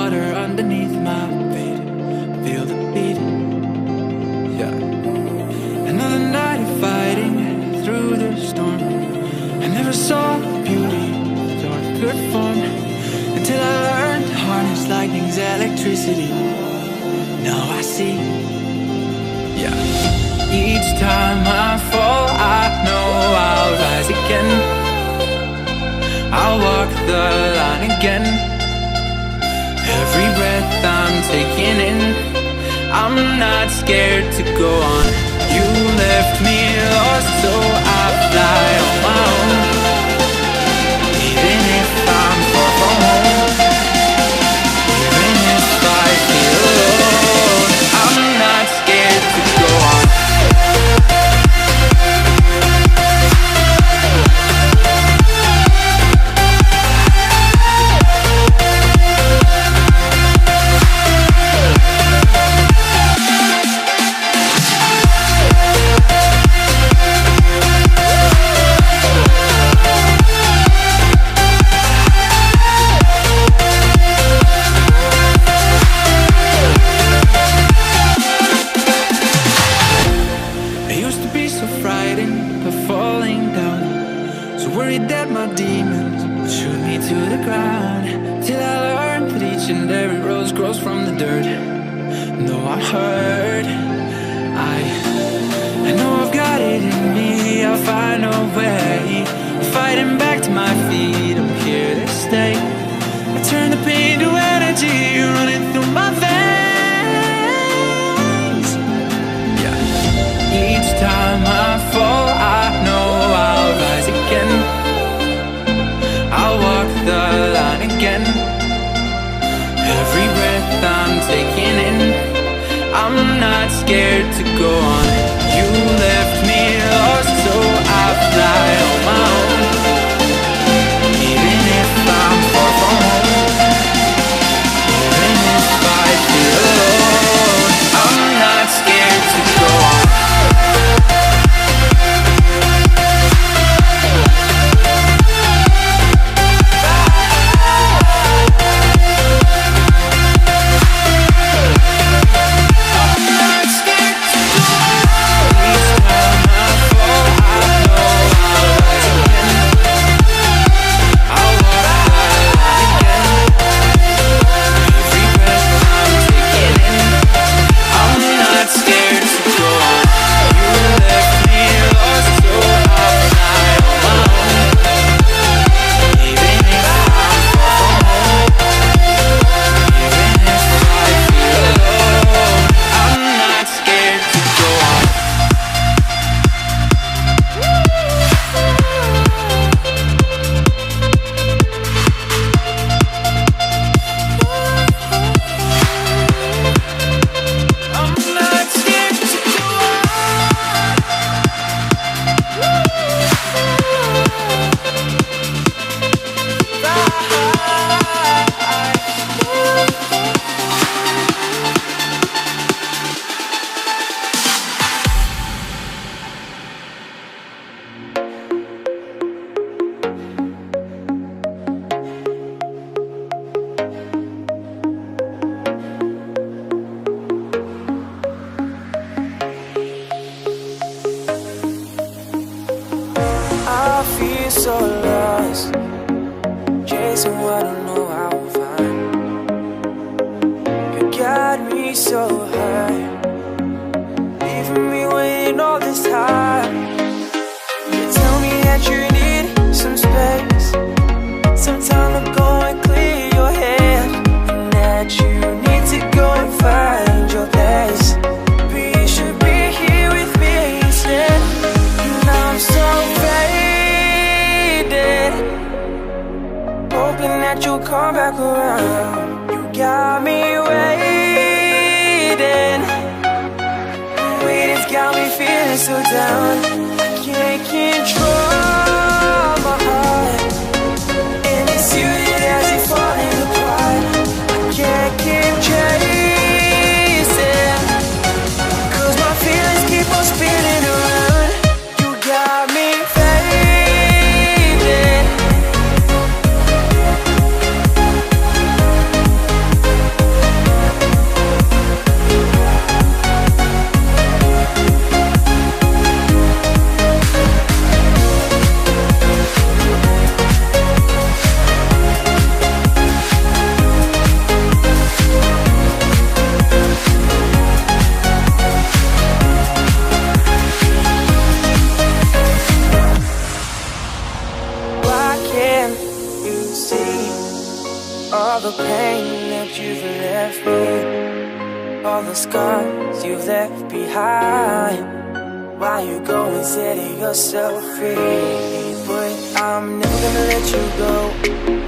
water underneath my feet. Feel the beat, yeah. Another night of fighting through the storm. I never saw beauty or good form until I learned to harness lightning's electricity. Now I see, yeah. Each time I fall, I know I'll rise again. I'll walk the line again. Every breath I'm taking in, I'm not scared to go on. You left me lost, so I fly on my own. Even if I'm far from home, even if I feel alone, I'm not scared to go on. Scared to go on. You left me lost, so I fly on my own. Even if I'm far from home, even if I feel alone, I'm not scared to go on. you've left me, all the scars you've left behind. Why you go and setting yourself free? But I'm never gonna let you go,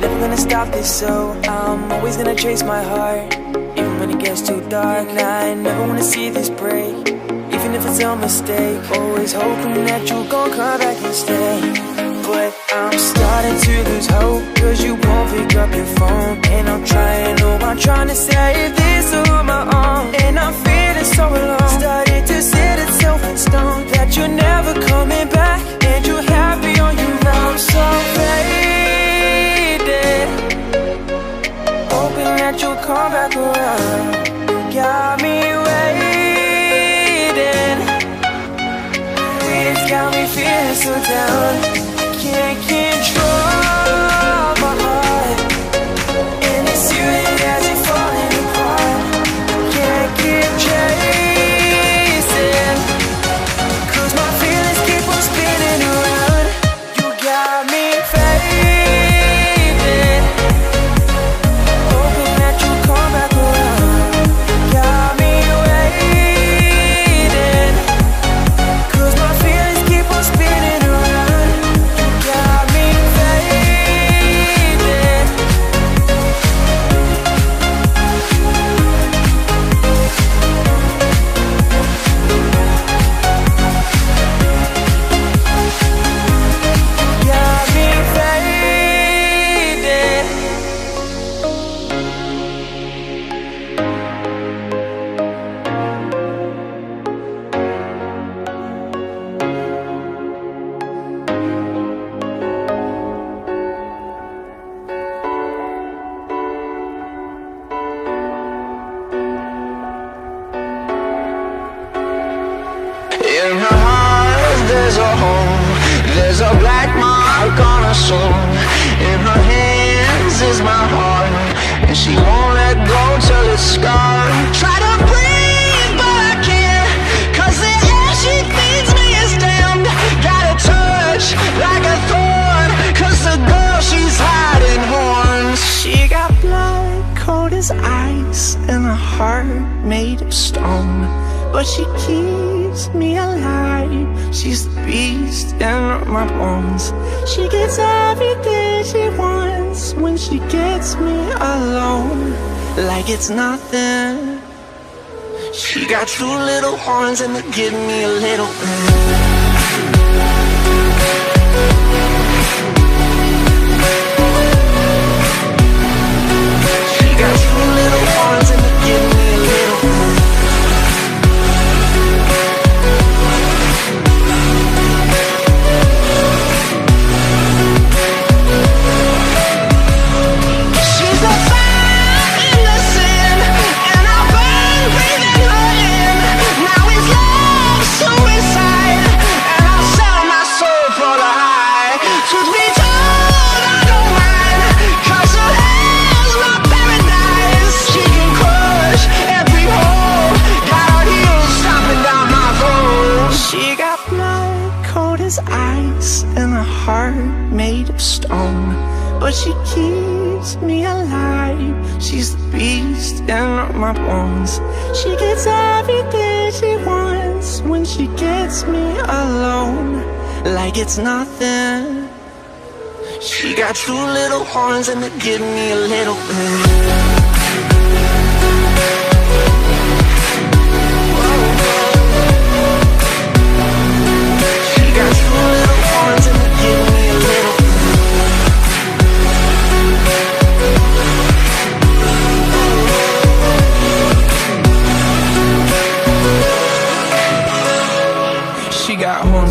never gonna stop this, so I'm always gonna chase my heart, even when it gets too dark. And I never wanna see this break, even if it's a mistake. Always hoping that you're gonna come back and stay. But I'm starting to lose hope, cause you won't pick up your phone. And I'm trying to save this on my own. And I'm feeling so alone, starting to set itself in stone, that you're never coming back, and you're happy on your own. I'm so faded, hoping that you'll come back around. You got me waiting, it's got me feeling so down. Can't control my heart, and it's you that has it falling apart. Can't keep chasing, cause my feelings keep on spinning around. You got me fading, hoping that you come back around. Got me waiting, cause my feelings keep on spinning around. In her heart there's a hole, there's a black mark on her soul. In her hands is my heart, and she won't let go till it's scarred. Try to breathe but I can't, cause the air she feeds me is damned. Got a touch like a thorn, cause the girl she's hiding horns. She got blood cold as ice and a heart made of stone, but she keeps me alive. She's the beast in my bones. She gets everything she wants when she gets me alone, like it's nothing. She got two little horns and they give me a little She got two little horns and they give me a little ice and a heart made of stone, but she keeps me alive. She's the beast in my bones. She gets everything she wants when she gets me alone, like it's nothing. She got two little horns and they give me a little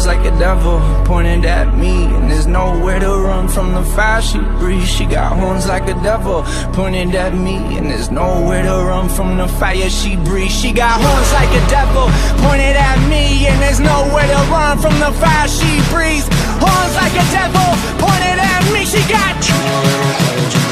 like a devil pointed at me, and there's nowhere to run from the fire she breathes. She got horns like a devil pointed at me, and there's nowhere to run from the fire she breathes. She got horns like a devil pointed at me, and there's nowhere to run from the fire she breathes. Horns like a devil pointed at me. She got two little horns.